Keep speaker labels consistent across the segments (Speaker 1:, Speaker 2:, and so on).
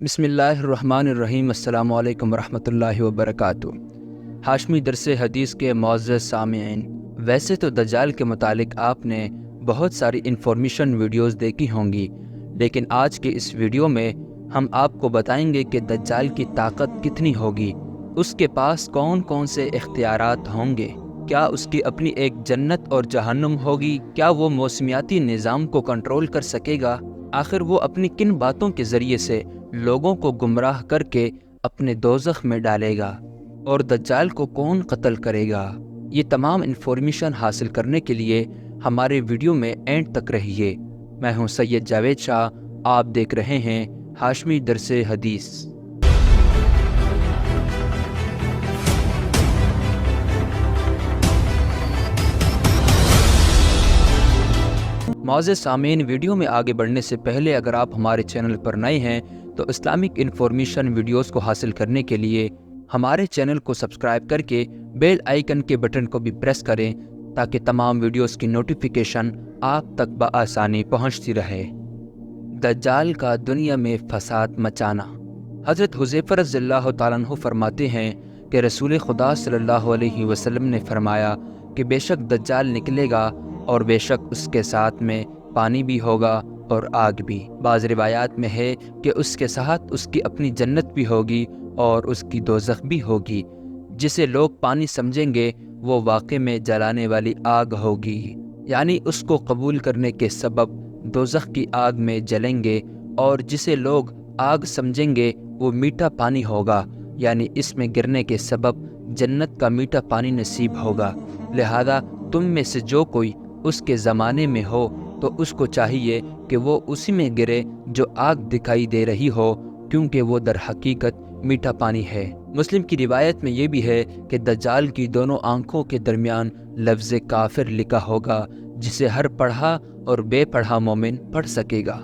Speaker 1: بسم اللہ الرحمن الرحیم۔ السلام علیکم ورحمۃ اللہ وبرکاتہ۔ ہاشمی درس حدیث کے معزز سامعین، ویسے تو دجال کے متعلق آپ نے بہت ساری انفارمیشن ویڈیوز دیکھی ہوں گی، لیکن آج کے اس ویڈیو میں ہم آپ کو بتائیں گے کہ دجال کی طاقت کتنی ہوگی، اس کے پاس کون کون سے اختیارات ہوں گے، کیا اس کی اپنی ایک جنت اور جہنم ہوگی، کیا وہ موسمیاتی نظام کو کنٹرول کر سکے گا، آخر وہ اپنی کن باتوں کے ذریعے سے لوگوں کو گمراہ کر کے اپنے دوزخ میں ڈالے گا، اور دجال کو کون قتل کرے گا۔ یہ تمام انفارمیشن حاصل کرنے کے لیے ہمارے ویڈیو میں اینڈ تک رہیے۔ میں ہوں سید جاوید شاہ، آپ دیکھ رہے ہیں ہاشمی درس حدیث۔ معزز سامعین، ویڈیو میں آگے بڑھنے سے پہلے اگر آپ ہمارے چینل پر نئے ہیں تو اسلامک انفارمیشن ویڈیوز کو حاصل کرنے کے لیے ہمارے چینل کو سبسکرائب کر کے بیل آئیکن کے بٹن کو بھی پریس کریں تاکہ تمام ویڈیوز کی نوٹیفیکیشن آپ تک بآسانی پہنچتی رہے۔ دجال کا دنیا میں فساد مچانا۔ حضرت حذیفہ رضی اللہ تعالیٰ عنہ فرماتے ہیں کہ رسول خدا صلی اللہ علیہ وسلم نے فرمایا کہ بے شک دجال نکلے گا اور بے شک اس کے ساتھ میں پانی بھی ہوگا اور آگ بھی۔ بعض روایات میں ہے کہ اس کے ساتھ اس کی اپنی جنت بھی ہوگی اور اس کی دوزخ بھی ہوگی۔ جسے لوگ پانی سمجھیں گے وہ واقع میں جلانے والی آگ ہوگی، یعنی اس کو قبول کرنے کے سبب دوزخ کی آگ میں جلیں گے، اور جسے لوگ آگ سمجھیں گے وہ میٹھا پانی ہوگا، یعنی اس میں گرنے کے سبب جنت کا میٹھا پانی نصیب ہوگا۔ لہذا تم میں سے جو کوئی اس کے زمانے میں ہو تو اس کو چاہیے کہ وہ اسی میں گرے جو آگ دکھائی دے رہی ہو، کیونکہ وہ در حقیقت میٹھا پانی ہے۔ مسلم کی روایت میں یہ بھی ہے کہ دجال کی دونوں آنکھوں کے درمیان لفظ کافر لکھا ہوگا، جسے ہر پڑھا اور بے پڑھا مومن پڑھ سکے گا۔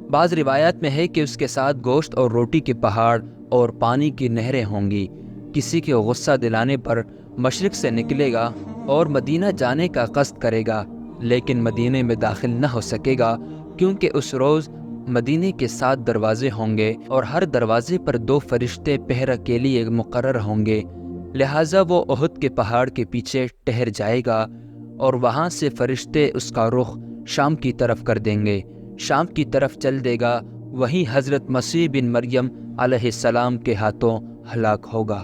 Speaker 1: بعض روایات میں ہے کہ اس کے ساتھ گوشت اور روٹی کے پہاڑ اور پانی کی نہریں ہوں گی۔ کسی کے غصہ دلانے پر مشرق سے نکلے گا اور مدینہ جانے کا قصد کرے گا، لیکن مدینے میں داخل نہ ہو سکے گا، کیونکہ اس روز مدینے کے 7 دروازے ہوں گے اور ہر دروازے پر 2 فرشتے پہرہ کے لیے مقرر ہوں گے۔ لہٰذا وہ احد کے پہاڑ کے پیچھے ٹھہر جائے گا اور وہاں سے فرشتے اس کا رخ شام کی طرف کر دیں گے، شام کی طرف چل دے گا، وہیں حضرت مسیح بن مریم علیہ السلام کے ہاتھوں ہلاک ہوگا۔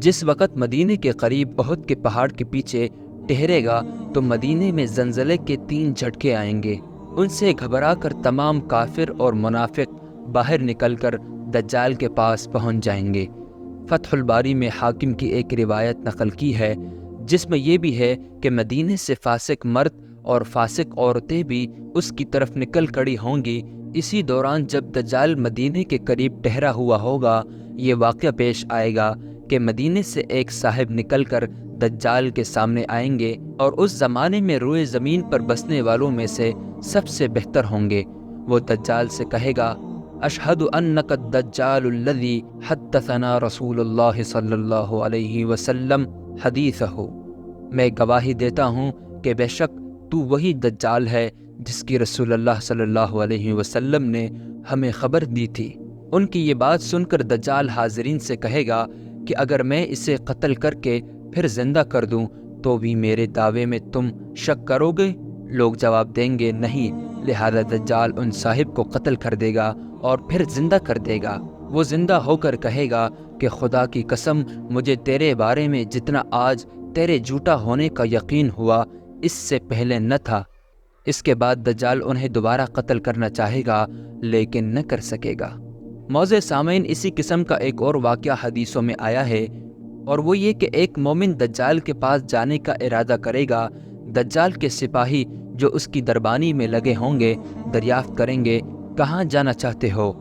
Speaker 1: جس وقت مدینے کے قریب احد کے پہاڑ کے پیچھے ٹھہرے گا تو مدینے میں زلزلے کے 3 جھٹکے آئیں گے، ان سے گھبرا کر تمام کافر اور منافق باہر نکل کر دجال کے پاس پہنچ جائیں گے۔ فتح الباری میں حاکم کی ایک روایت نقل کی ہے جس میں یہ بھی ہے کہ مدینے سے فاسق مرد اور فاسق عورتیں بھی اس کی طرف نکل کھڑی ہوں گی۔ اسی دوران جب دجال مدینے کے قریب ٹھہرا ہوا ہوگا، یہ واقعہ پیش آئے گا کہ مدینے سے ایک صاحب نکل کر دجال کے سامنے آئیں گے اور اس زمانے میں روئے زمین پر بسنے والوں میں سے سب سے بہتر ہوں گے۔ وہ دجال سے کہے گا، اشہد انک الدجال الذی حدثنا رسول اللہ صلی اللہ علیہ وسلم حدیثہ، میں گواہی دیتا ہوں کہ بے شک تو وہی دجال ہے جس کی رسول اللہ صلی اللہ علیہ وسلم نے ہمیں خبر دی تھی۔ ان کی یہ بات سن کر دجال حاضرین سے کہے گا کہ اگر میں اسے قتل کر کے پھر زندہ کر دوں تو بھی میرے دعوے میں تم شک کرو گے؟ لوگ جواب دیں گے نہیں، لہذا دجال ان صاحب کو قتل کر دے گا اور پھر زندہ کر دے گا۔ وہ زندہ ہو کر کہے گا کہ خدا کی قسم، مجھے تیرے بارے میں جتنا آج تیرے جھوٹا ہونے کا یقین ہوا اس سے پہلے نہ تھا۔ اس کے بعد دجال انہیں دوبارہ قتل کرنا چاہے گا لیکن نہ کر سکے گا۔ معزز سامعین، اسی قسم کا ایک اور واقعہ حدیثوں میں آیا ہے، اور وہ یہ کہ ایک مومن دجال کے پاس جانے کا ارادہ کرے گا۔ دجال کے سپاہی جو اس کی دربانی میں لگے ہوں گے دریافت کریں گے، کہاں جانا چاہتے ہو؟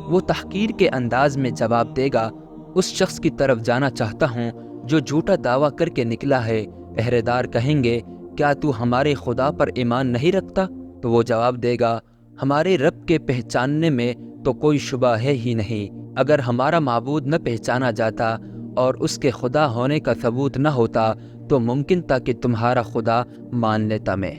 Speaker 1: وہ تحقیر کے انداز میں جواب دے گا، اس شخص کی طرف جانا چاہتا ہوں جو جھوٹا دعویٰ کر کے نکلا ہے۔ پہرے دار کہیں گے، کیا تو ہمارے خدا پر ایمان نہیں رکھتا؟ تو وہ جواب دے گا، ہمارے رب کے پہچاننے میں تو کوئی شبہ ہے ہی نہیں۔ اگر ہمارا معبود نہ پہچانا جاتا اور اس کے خدا ہونے کا ثبوت نہ ہوتا تو ممکن تھا کہ تمہارا خدا مان لیتا میں۔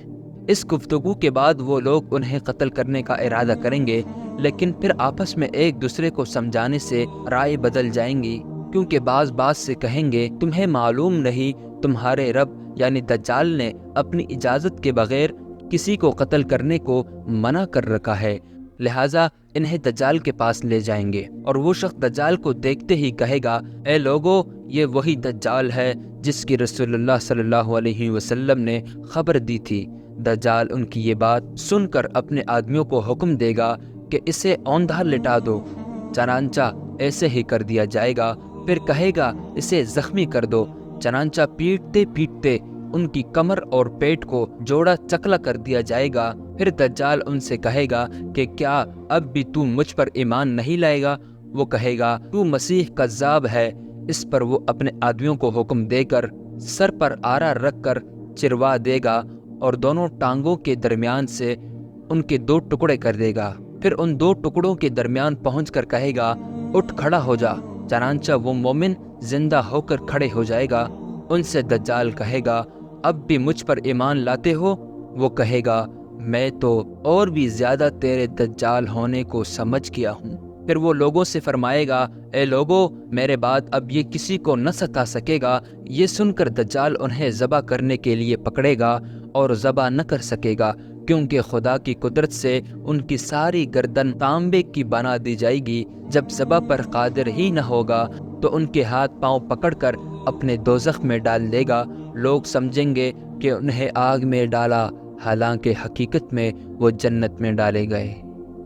Speaker 1: اس گفتگو کے بعد وہ لوگ انہیں قتل کرنے کا ارادہ کریں گے، لیکن پھر آپس میں ایک دوسرے کو سمجھانے سے رائے بدل جائیں گی، کیونکہ بعض بات سے کہیں گے تمہیں معلوم نہیں تمہارے رب یعنی دجال نے اپنی اجازت کے بغیر کسی کو قتل کرنے کو منع کر رکھا ہے، لہٰذا انہیں دجال کے پاس لے جائیں گے، اور وہ شخص دجال کو دیکھتے ہی کہے گا اے لوگو، یہ وہی دجال ہے جس کی رسول اللہ صلی اللہ علیہ وسلم نے خبر دی تھی۔ دجال ان کی یہ بات سن کر اپنے آدمیوں کو حکم دے گا کہ اسے اوندھا لٹا دو، چنانچہ ایسے ہی کر دیا جائے گا، پھر کہے گا اسے زخمی کر دو، چنانچہ پیٹتے پیٹتے ان کی کمر اور پیٹ کو جوڑا چکلا کر دیا جائے گا۔ پھر دجال ان سے کہے گا کہ کیا اب بھی تو مجھ پر ایمان نہیں لائے گا؟ وہ کہے گا تو مسیح کذاب ہے۔ اس پر وہ اپنے آدمیوں کو حکم دے کر سر پر آرا رکھ کر چروا دے گا اور دونوں ٹانگوں کے درمیان سے ان کے 2 ٹکڑے کر دے گا، پھر ان 2 ٹکڑوں کے درمیان پہنچ کر کہے گا اٹھ کھڑا ہو جا، چنانچہ وہ مومن زندہ ہو کر کھڑے ہو جائے گا۔ ان سے دجال کہے گا اب بھی مجھ پر ایمان لاتے ہو؟ وہ کہے گا میں تو اور بھی زیادہ تیرے دجال ہونے کو سمجھ گیا ہوں۔ پھر وہ لوگوں سے فرمائے گا اے لوگو، میرے بعد اب یہ کسی کو نہ ستا سکے گا۔ یہ سن کر دجال انہیں ذبح کرنے کے لیے پکڑے گا اور ذبح نہ کر سکے گا، کیونکہ خدا کی قدرت سے ان کی ساری گردن تانبے کی بنا دی جائے گی۔ جب ذبح پر قادر ہی نہ ہوگا تو ان کے ہاتھ پاؤں پکڑ کر اپنے دوزخ میں ڈال دے گا۔ لوگ سمجھیں گے کہ انہیں آگ میں ڈالا، حالانکہ حقیقت میں وہ جنت میں ڈالے گئے۔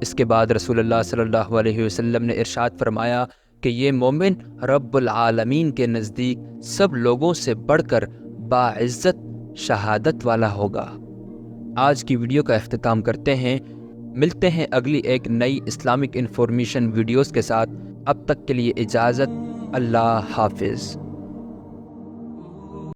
Speaker 1: اس کے بعد رسول اللہ صلی اللہ علیہ وسلم نے ارشاد فرمایا کہ یہ مومن رب العالمین کے نزدیک سب لوگوں سے بڑھ کر باعزت شہادت والا ہوگا۔ آج کی ویڈیو کا اختتام کرتے ہیں، ملتے ہیں اگلی ایک نئی اسلامک انفارمیشن ویڈیوز کے ساتھ۔ اب تک کے لیے اجازت، اللہ حافظ۔